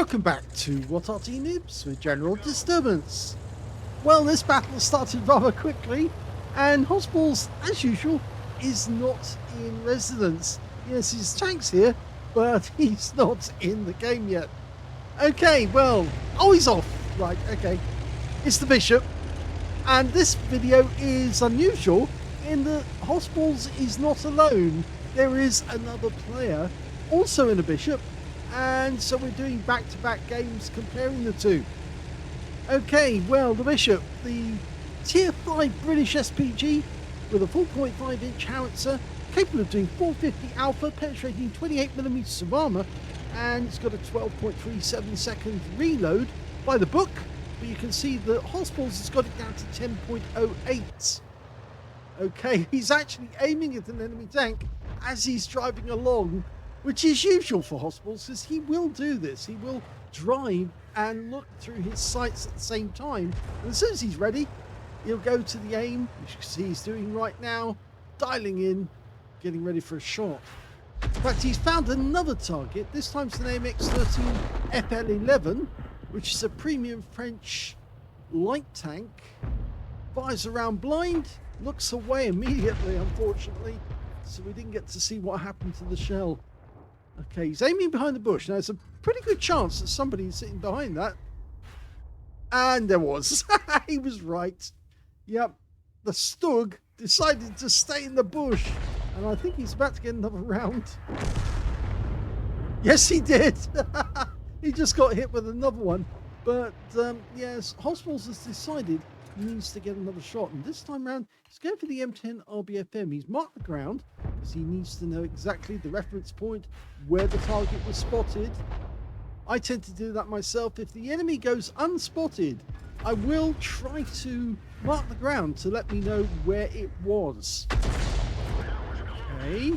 Welcome back to What Arty Noobs with General Disturbance. Well, this battle started rather quickly, and hossballs, as usual, is not in residence. Yes, his tank's here, but he's not in the game yet. Okay, well, oh, he's off. Right, okay. It's the bishop, and this video is unusual in that hossballs is not alone. There is another player, also in a bishop, and so we're doing back-to-back games comparing the two. Okay, well, the bishop, the tier 5 British SPG with a 4.5 inch howitzer, capable of doing 450 alpha, penetrating 28mm of armour, and it's got a 12.37 second reload by the book, but you can see that hossballs has got it down to 10.08. Okay, he's actually aiming at an enemy tank as he's driving along, which is usual for hossballs, because he will do this. He will drive and look through his sights at the same time. And as soon as he's ready, he'll go to the aim, which you can see he's doing right now, dialing in, getting ready for a shot. In fact, he's found another target. This time it's an AMX-13 FL11, which is a premium French light tank. Fires around blind, looks away immediately, unfortunately. So we didn't get to see what happened to the shell. Okay, he's aiming behind the bush. Now, it's a pretty good chance that somebody's sitting behind that. And there was. He was right. Yep, the Stug decided to stay in the bush. And I think he's about to get another round. Yes, he did. He just got hit with another one. But, yes, hossballs has decided he needs to get another shot. And this time round, he's going for the M10 RBFM. He's marked the ground because he needs to know exactly the reference point where the target was spotted. I tend to do that myself. If the enemy goes unspotted, I will try to mark the ground to let me know where it was. Okay,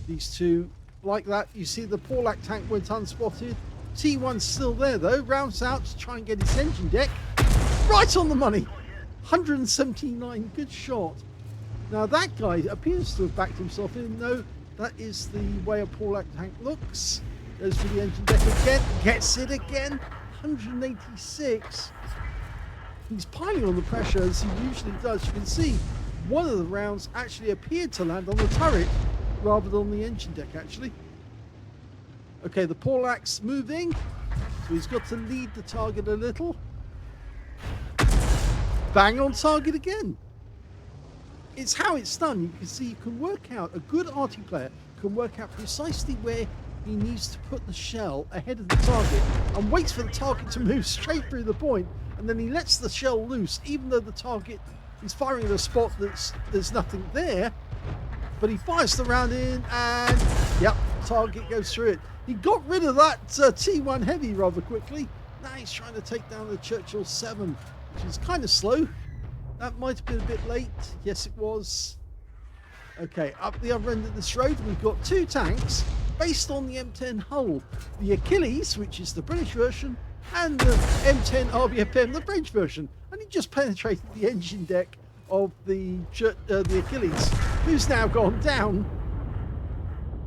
these two like that. You see the Porlac tank went unspotted. T1's still there though, rounds out to try and get his engine deck. Right on the money. 179, good shot. Now that guy appears to have backed himself in. No, that is the way a Porlac tank looks. Goes for the engine deck again, gets it again. 186. He's piling on the pressure as he usually does. You can see one of the rounds actually appeared to land on the turret rather than on the engine deck actually. Okay, the Porlac's moving, so he's got to lead the target a little. Bang on target again. It's how it's done. You can see you can work out, a good Arty player can work out precisely where he needs to put the shell ahead of the target and waits for the target to move straight through the point, and then he lets the shell loose even though the target is firing at a spot there's nothing there, but he fires the round in and yep, target goes through it. He got rid of that T1 heavy rather quickly. Now he's trying to take down the Churchill 7, which is kind of slow. That might have been a bit late. Yes, it was. Okay, up the other end of this road, we've got two tanks based on the M10 hull. The Achilles, which is the British version, and the M10 RBFM, the French version. And he just penetrated the engine deck of the Achilles, who's now gone down.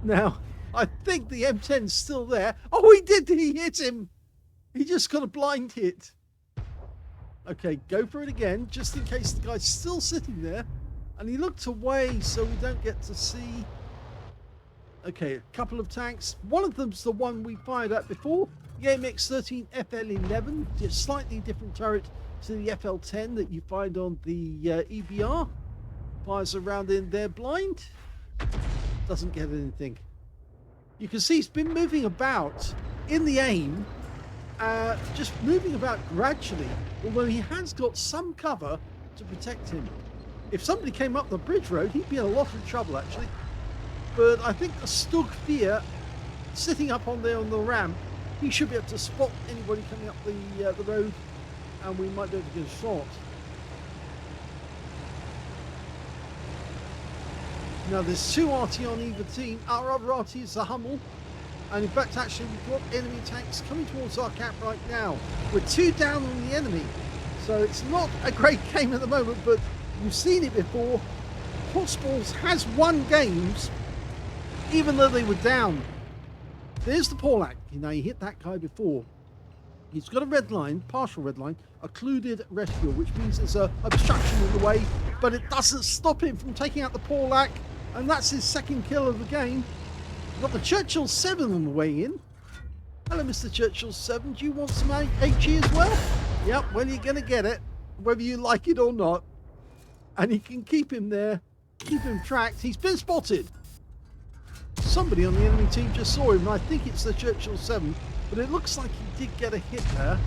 Now, I think the M10's still there. Oh, he did! He hit him! He just got a blind hit. Okay, go for it again, just in case the guy's still sitting there. And he looked away, so we don't get to see. Okay, a couple of tanks. One of them's the one we fired at before. The AMX-13 FL11, just slightly different turret to the FL10 that you find on the EBR. Fires around in there blind. Doesn't get anything. You can see he's been moving about in the aim. Just moving about gradually, although he has got some cover to protect him. If somebody came up the bridge road, he'd be in a lot of trouble actually. But I think the Stug Fear, sitting up on there on the ramp, he should be able to spot anybody coming up the road, and we might be able to get a shot. Now there's two Arty on either team. Our other Arty is the Hummel. And in fact, actually, we've got enemy tanks coming towards our camp right now. We're two down on the enemy. So it's not a great game at the moment, but you've seen it before. hossballs has won games, even though they were down. There's the Porlac. You know, he hit that guy before. He's got a red line, partial red line, occluded rescue, which means there's a obstruction in the way, but it doesn't stop him from taking out the Porlac, and that's his second kill of the game. We've got the Churchill 7 on the way in. Hello, Mr. Churchill 7. Do you want some HE as well? Yep, well, you're going to get it, whether you like it or not. And he can keep him there, keep him tracked. He's been spotted. Somebody on the enemy team just saw him, and I think it's the Churchill 7. But it looks like he did get a hit there.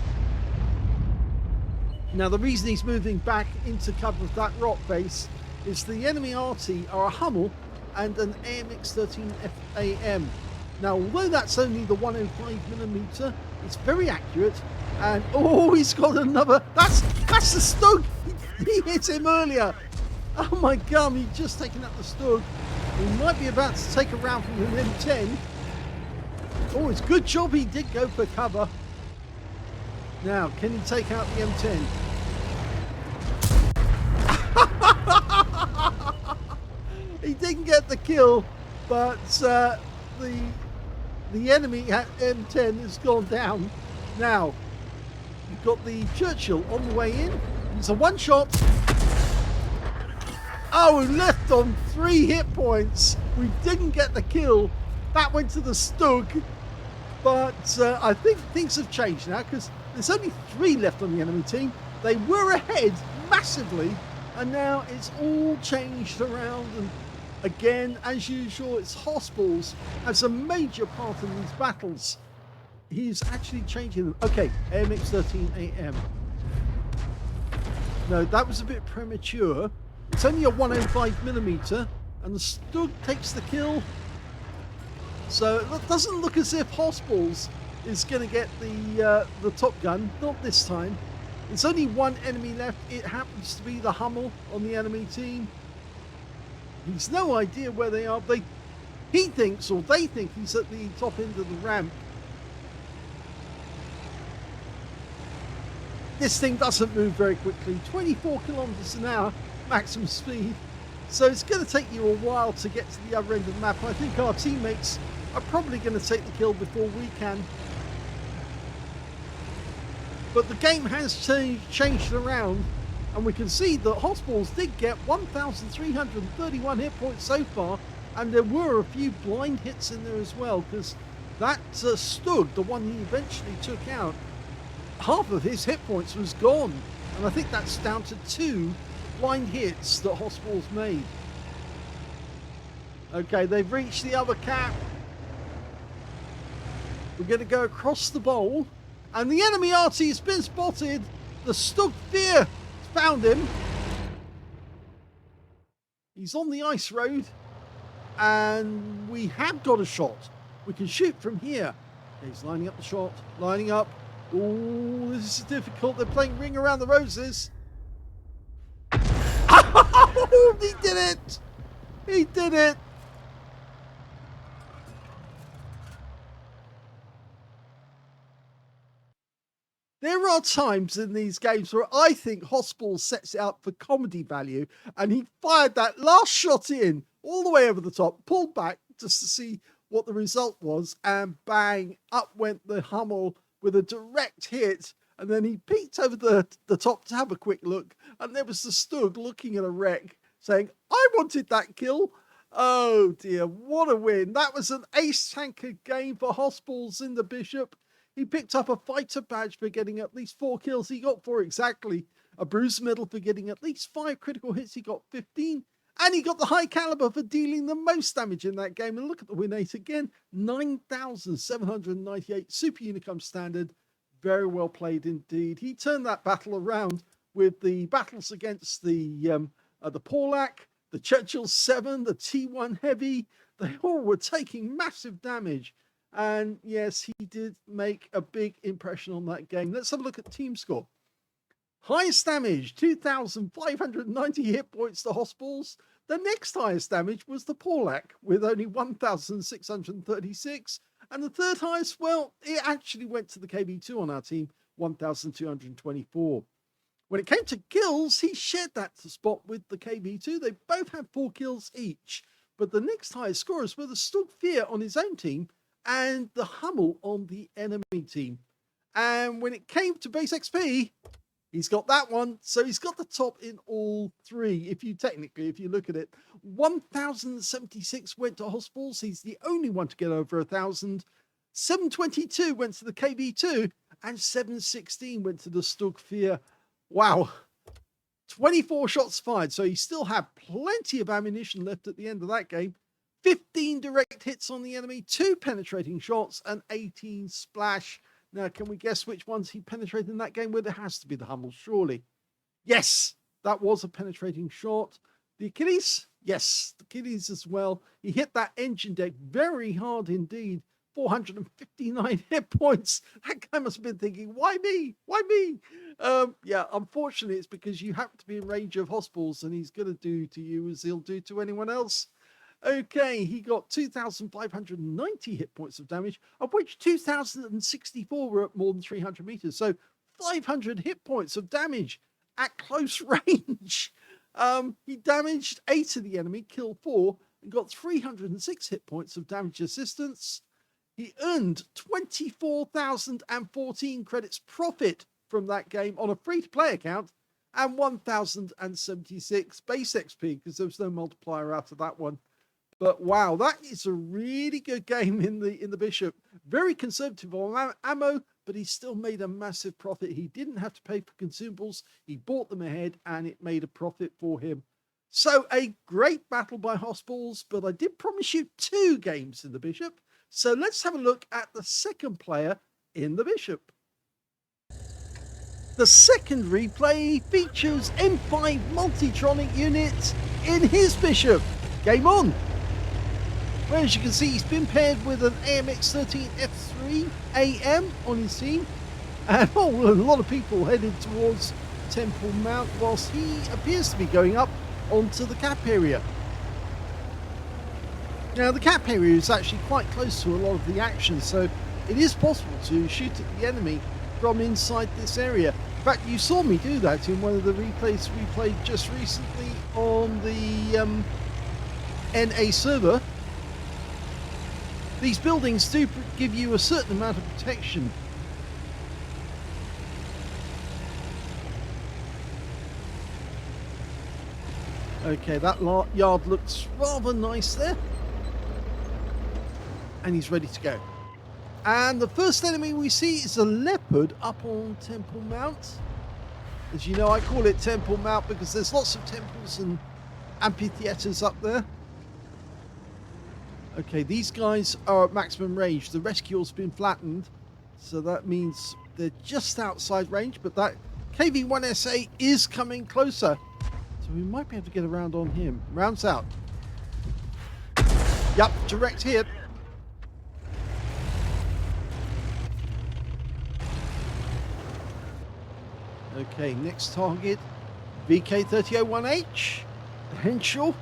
Now, the reason he's moving back into cover of that rock base is the enemy Arty are a Hummel and an AMX-13 FAM. Now, although that's only the 105mm, it's very accurate. And, oh, he's got another. That's the Stug. He hit him earlier. Oh, my God, he's just taken out the Stug. He might be about to take a round from the M10. Oh, it's a good job he did go for cover. Now, can he take out the M10? He didn't get the kill, but the enemy M10 has gone down. Now, you've got the Churchill on the way in. It's a one shot. Oh, we left on 3 hit points. We didn't get the kill. That went to the Stug. But I think things have changed now because there's only 3 left on the enemy team. They were ahead massively, and now it's all changed around. And again, as usual, it's hossballs as a major part in these battles. He's actually changing them. Okay, AMX-13 AM. No, that was a bit premature. It's only a 105mm, and the Stug takes the kill. So it doesn't look as if hossballs is going to get the top gun. Not this time. There's only 1 enemy left. It happens to be the Hummel on the enemy team. He's no idea where they are. He thinks, or they think, he's at the top end of the ramp. This thing doesn't move very quickly. 24 kilometers an hour maximum speed. So it's going to take you a while to get to the other end of the map. I think our teammates are probably going to take the kill before we can. But the game has changed around, and we can see that hossballs did get 1,331 hit points so far, and there were a few blind hits in there as well, because that Stug, the one he eventually took out, half of his hit points was gone, and I think that's down to 2 blind hits that hossballs made. Okay, they've reached the other cap. We're going to go across the bowl, and the enemy Arty has been spotted. The Stug Fear found him. He's on the ice road, and we have got a shot. We can shoot from here. Okay, he's lining up the shot, lining up. Oh, this is difficult. They're playing Ring Around the Roses. Oh, he did it! He did it! There are times in these games where I think hossballs sets it up for comedy value, and he fired that last shot in all the way over the top, pulled back just to see what the result was, and bang, up went the Hummel with a direct hit. And then he peeked over the top to have a quick look, and there was the Stug looking at a wreck, saying, I wanted that kill. Oh dear, what a win. That was an ace tanker game for hossballs in the Bishop. He picked up a fighter badge for getting at least 4 kills. He got 4 exactly. A bruise medal for getting at least 5 critical hits. He got 15. And he got the high caliber for dealing the most damage in that game. And look at the win rate again. 9,798 Super Unicum standard. Very well played indeed. He turned that battle around with the battles against the Porlac, the Churchill 7, the T1 Heavy. They all were taking massive damage. And yes, he did make a big impression on that game. Let's have a look at team score. Highest damage, 2,590 hit points to hossballs. The next highest damage was the Porlac with only 1,636. And the third highest, well, it actually went to the KB2 on our team, 1,224. When it came to kills, he shared that spot with the KB2. They both had 4 kills each. But the next highest scorers were the Stug Fear on his own team and the Hummel on the enemy team. And when it came to base XP, he's got that one. So he's got the top in all three. If you look at it, 1,076 went to hospitals. He's the only one to get over 1,000. 722 went to the KV2 and 716 went to the Stugfear. Wow. 24 shots fired. So he still had plenty of ammunition left at the end of that game. 15 direct hits on the enemy, 2 penetrating shots and 18 splash. Now, can we guess which ones he penetrated in that game? Well, it has to be the Hummel, surely. Yes, that was a penetrating shot. The Achilles? Yes, the Achilles as well. He hit that engine deck very hard indeed. 459 hit points. That guy must have been thinking, why me? Why me? Yeah, unfortunately, it's because you happen to be in range of hospitals and he's going to do to you as he'll do to anyone else. Okay, he got 2,590 hit points of damage, of which 2,064 were at more than 300 meters. So 500 hit points of damage at close range. He damaged 8 of the enemy, killed 4, and got 306 hit points of damage assistance. He earned 24,014 credits profit from that game on a free-to-play account and 1,076 base XP because there was no multiplier out of that one. But wow, that is a really good game in the Bishop. Very conservative on ammo, but he still made a massive profit. He didn't have to pay for consumables. He bought them ahead and it made a profit for him. So a great battle by hospitals, but I did promise you 2 games in the Bishop. So let's have a look at the second player in the Bishop. The second replay features M5 Multitronic units in his Bishop. Game on! Well, as you can see, he's been paired with an AMX-13F3 AM on his team. And a lot of people headed towards Temple Mount whilst he appears to be going up onto the cap area. Now, the cap area is actually quite close to a lot of the action, so it is possible to shoot at the enemy from inside this area. In fact, you saw me do that in one of the replays we played just recently on the NA server. These buildings do give you a certain amount of protection. Okay, that yard looks rather nice there. And he's ready to go. And the first enemy we see is a leopard up on Temple Mount. As you know, I call it Temple Mount because there's lots of temples and amphitheaters up there. Okay, these guys are at maximum range. The rescue's been flattened, so that means they're just outside range, but that KV-1SA is coming closer. So we might be able to get around on him. Rounds out. Yep, direct hit. Okay, next target, VK-3001H, Henschel.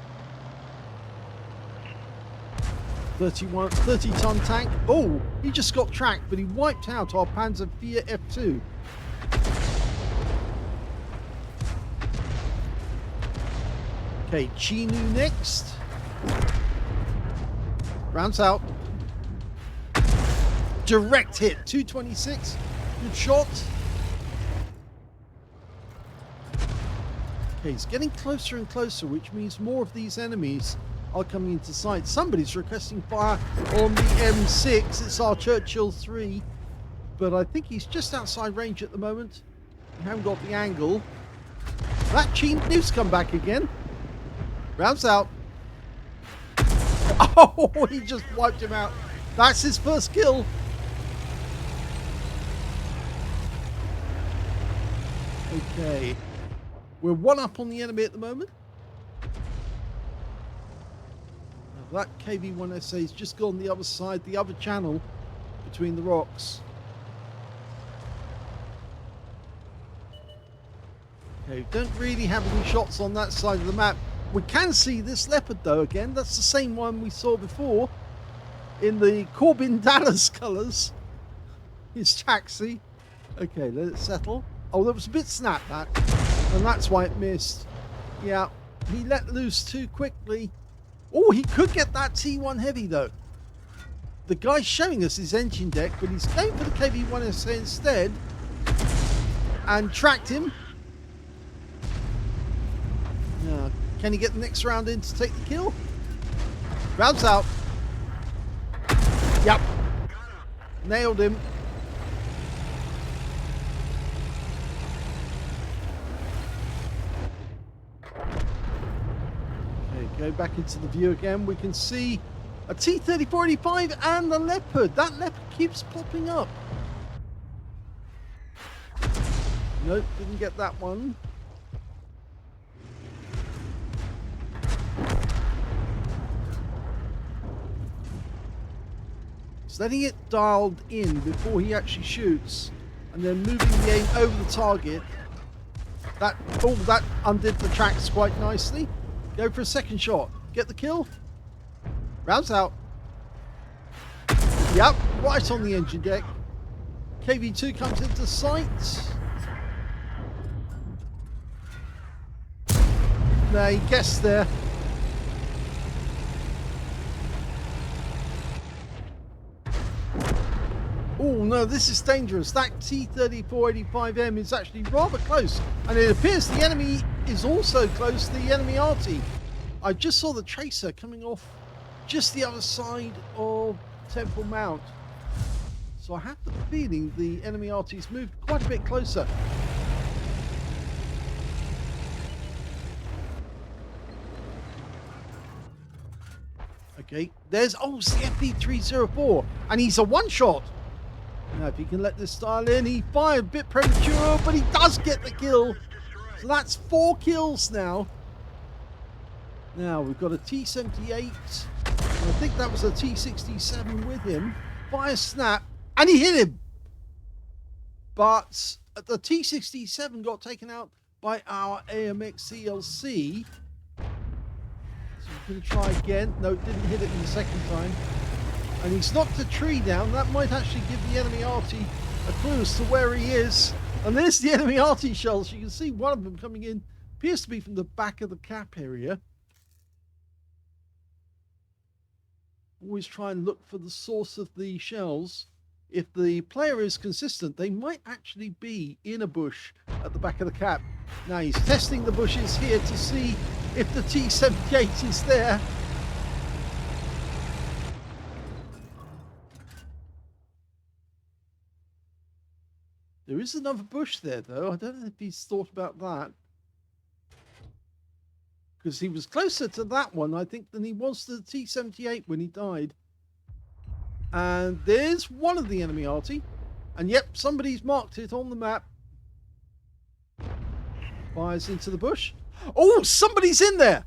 30-ton tank. Oh, he just got tracked, but he wiped out our Panzer IV F2. Okay, Chinu next. Rounds out. Direct hit, 226. Good shot. Okay, he's getting closer and closer, which means more of these enemies are coming into sight. Somebody's requesting fire on the M6. It's our Churchill 3, but I think he's just outside range at the moment. We haven't got the angle. That Chinu's come back again. Rounds out. Oh, he just wiped him out. That's his first kill. Okay. We're 1 up on the enemy at the moment. That KV-1SA has just gone the other side, the other channel between the rocks. Okay, don't really have any shots on that side of the map. We can see this leopard though again. That's the same one we saw before in the Corbin Dallas colours. His taxi. Okay, let it settle. Oh, that was a bit snap that. And that's why it missed. Yeah, he let loose too quickly. Oh, he could get that T1 heavy though. the guy showing us his engine deck, but he's going for the KV-1SA instead and tracked him. Now, can he get the next round in to take the kill? Rounds out. Yep. Nailed him. Okay, go back into the view again. We can see a T-3485 and a Leopard. That Leopard keeps popping up. Nope, didn't get that one. He's letting it dialed in before he actually shoots, and then moving the aim over the target. That undid the tracks quite nicely. Go for a second shot. Get the kill. Rounds out. Yep, right on the engine deck. KV-2 comes into sight. No, he guessed there. Oh no, this is dangerous. That T-3485M is actually rather close, and it appears the enemy is also close, the enemy Arty. I just saw the tracer coming off just the other side of Temple Mount, so I have the feeling the enemy Arty's moved quite a bit closer. Okay, there's, oh, it's the FP304, and he's a one-shot. Now, if he can let this dial in, he fired a bit premature, but he does get the kill. So that's 4 kills now. Now, we've got a T-78. I think that was a T-67 with him. Fire snap, and he hit him. But the T-67 got taken out by our AMX CLC. So we're going to try again. No, it didn't hit it in the second time. And he's knocked a tree down. That might actually give the enemy Arty a clue as to where he is. And there's the enemy Arty shells. You can see one of them coming in. Appears to be from the back of the cap area. Always try and look for the source of the shells. If the player is consistent, they might actually be in a bush at the back of the cap. Now he's testing the bushes here to see if the T-78 is there. There is another bush there, though. I don't know if he's thought about that. Because he was closer to that one, I think, than he was to the T-78 when he died. And there's one of the enemy Arty. And yep, somebody's marked it on the map. Fires into the bush. Oh, somebody's in there!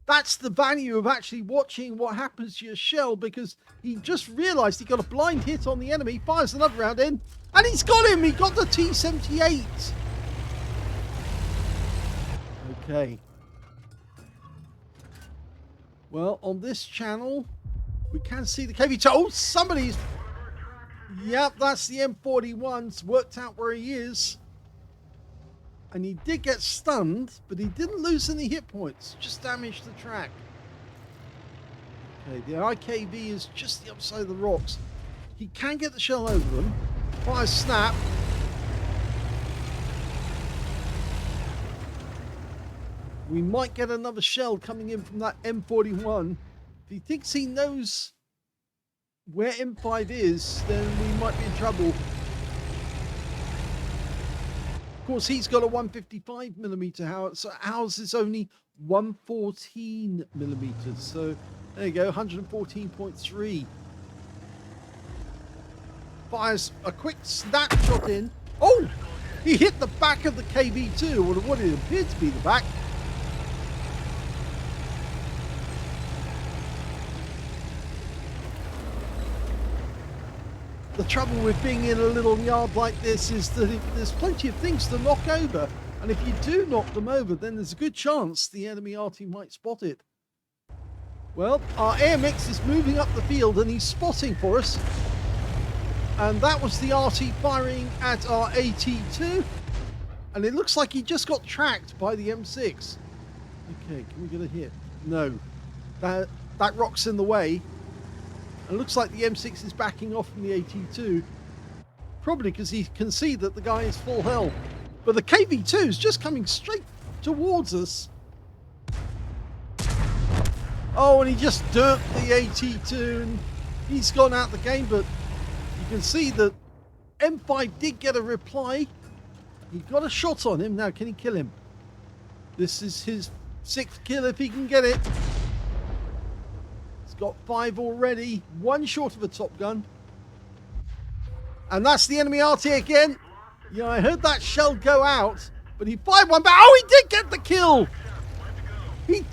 That's the value of actually watching what happens to your shell, because he just realised he got a blind hit on the enemy, fires another round in, and he's got him! He got the T-78! Okay. Well, on this channel, we can see the KV-2. Oh, somebody's... Yep, that's the M41. It's worked out where he is. And he did get stunned, but he didn't lose any hit points. Just damaged the track. Okay, the IKV is just the other side of the rocks. He can get the shell over them. Fire snap. We might get another shell coming in from that M41. If he thinks he knows where M5 is, then we might be in trouble. Of course, he's got a 155mm howitzer. Ours is only 114mm. So there you go, 114.3. Fires a quick snapshot in. Oh! He hit the back of the KV-2, or what it appeared to be the back. The trouble with being in a little yard like this is that there's plenty of things to knock over, and if you do knock them over, then there's a good chance the enemy Arty might spot it. Well, our AMX is moving up the field and he's spotting for us, and that was the Arty firing at our AT2, and it looks like he just got tracked by the M6. Okay, can we get a hit? No, that rock's in the way. And it looks like the M6 is backing off from the AT2. Probably because he can see that the guy is full health. But the KV2 is just coming straight towards us. Oh, and he just dirked the AT2 and he's gone out the game. But you can see that M5 did get a reply. He got a shot on him. Now, can he kill him? This is his 6th kill if he can get it. He's got 5 already. 1 short of a Top Gun. And that's the enemy Arty again. Yeah, I heard that shell go out, but he fired one back. Oh, he did get the kill. He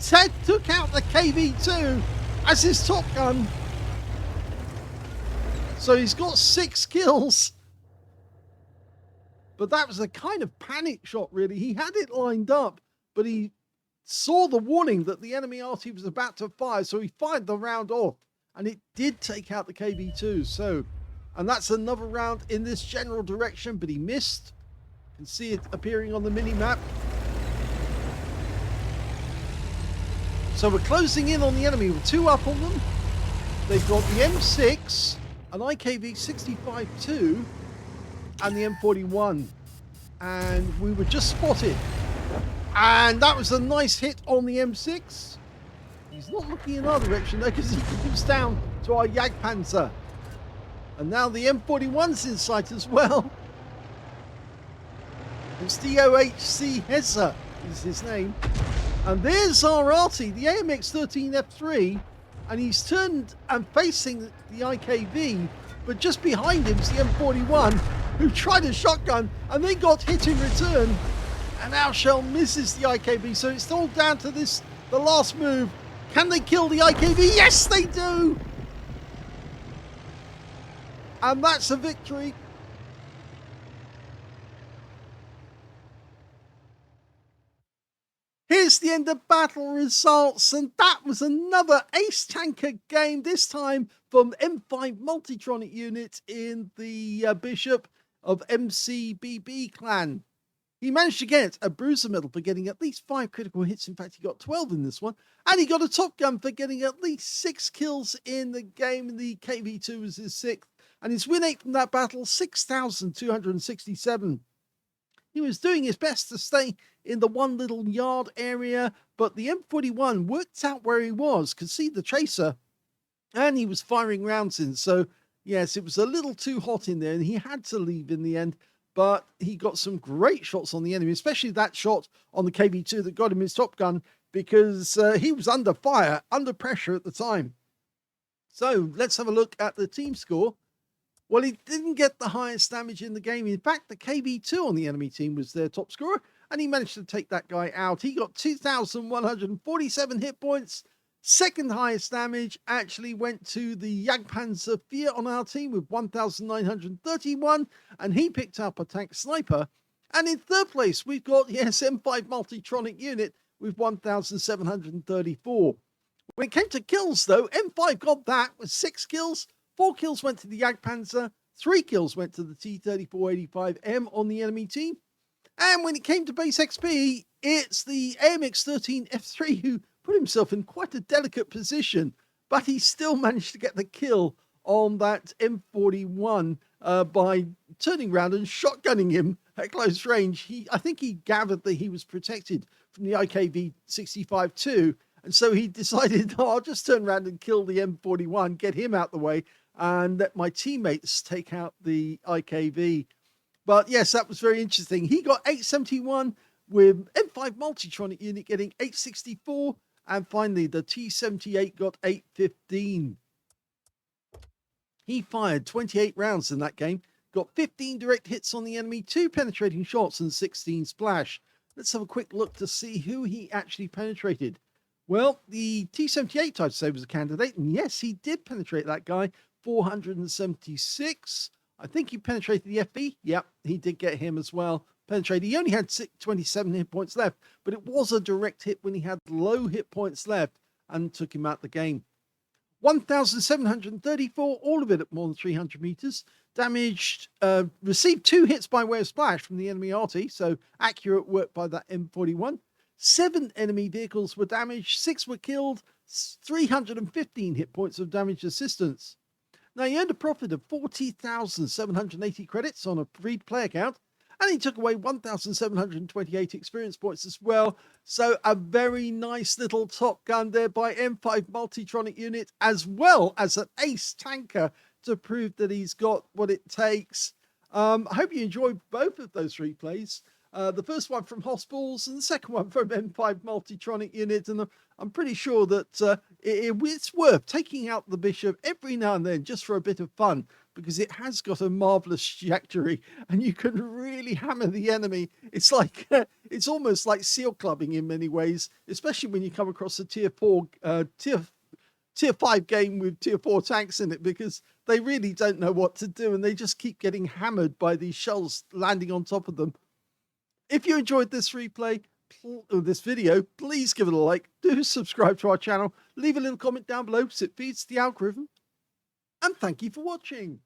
took out the KV2 as his Top Gun. So he's got 6 kills. But that was a kind of panic shot, really. He had it lined up, but he saw the warning that the enemy Arty was about to fire, so he fired the round off, and it did take out the KV2. So, and that's another round in this general direction, but he missed. You can see it appearing on the mini-map. So we're closing in on the enemy. We're 2 up on them. They've got the M6, an IKV-65-2, and the M41. And we were just spotted. And that was a nice hit on the M6. He's not looking in our direction though, because he moves down to our Jagdpanzer. And now the M41's in sight as well. It's DOHC Hesse is his name. And there's our Arty, the AMX-13F3. And he's turned and facing the IKV. But just behind him is the M41, who tried a shotgun and they got hit in return. And our shell misses the IKV. So it's all down to this, the last move. Can they kill the IKV? Yes, they do. And that's a victory. Here's the end of battle results, and that was another ace tanker game, this time from M5 Multitronic unit in the Bishop of MCBB clan. He managed to get a bruiser medal for getting at least 5 critical hits. In fact, he got 12 in this one. And he got a Top Gun for getting at least 6 kills in the game. The KV2 was his 6th. And his win rate from that battle, 6,267. He was doing his best to stay in the one little yard area, but the M41 worked out where he was, could see the tracer, and he was firing rounds in. So, yes, it was a little too hot in there, and he had to leave in the end, but he got some great shots on the enemy, especially that shot on the KV2 that got him his Top Gun, because he was under fire, under pressure at the time. So, let's have a look at the team score. Well, he didn't get the highest damage in the game. In fact, the KV2 on the enemy team was their top scorer, and he managed to take that guy out. He got 2,147 hit points. Second highest damage actually went to the Jagdpanzer 4 on our team with 1,931, and he picked up a tank sniper. And in third place, we've got the SM5 Multitronic unit with 1,734. When it came to kills, though, M5 got that with 6 kills. 4 kills went to the Jagdpanzer, 3 kills went to the T-3485M on the enemy team. And when it came to base XP, it's the AMX-13F3 who put himself in quite a delicate position, but he still managed to get the kill on that M41 by turning around and shotgunning him at close range. I think he gathered that he was protected from the IKV-65-2, and so he decided, oh, I'll just turn around and kill the M41, get him out the way, and let my teammates take out the IKV. But yes, that was very interesting. He got 871 with M5 Multitronic unit getting 864. And finally, the T78 got 815. He fired 28 rounds in that game, got 15 direct hits on the enemy, 2 penetrating shots and 16 splash. Let's have a quick look to see who he actually penetrated. Well, the T78 tried to say was a candidate, and yes, he did penetrate that guy, 476. I think he penetrated the FB. Yep, he did get him as well. Penetrated. He only had 27 hit points left, but it was a direct hit when he had low hit points left and took him out the game. 1,734, all of it at more than 300 meters. Damaged, received 2 hits by way of splash from the enemy Arty, so accurate work by that M41. 7 enemy vehicles were damaged, 6 were killed, 315 hit points of damage assistance. Now, he earned a profit of 40,780 credits on a free-to-play account, and he took away 1,728 experience points as well. So a very nice little Top Gun there by M5 Multitronic unit, as well as an ace tanker to prove that he's got what it takes. I hope you enjoyed both of those replays. The first one from hossballs and the second one from M5 Multitronic unit. And I'm pretty sure that it's worth taking out the Bishop every now and then just for a bit of fun, because it has got a marvelous trajectory and you can really hammer the enemy. It's like, it's almost like seal clubbing in many ways, especially when you come across a tier 5 game with tier 4 tanks in it, because they really don't know what to do and they just keep getting hammered by these shells landing on top of them. If you enjoyed this replay, or this video, please give it a like, do subscribe to our channel, leave a little comment down below because it feeds the algorithm, and thank you for watching.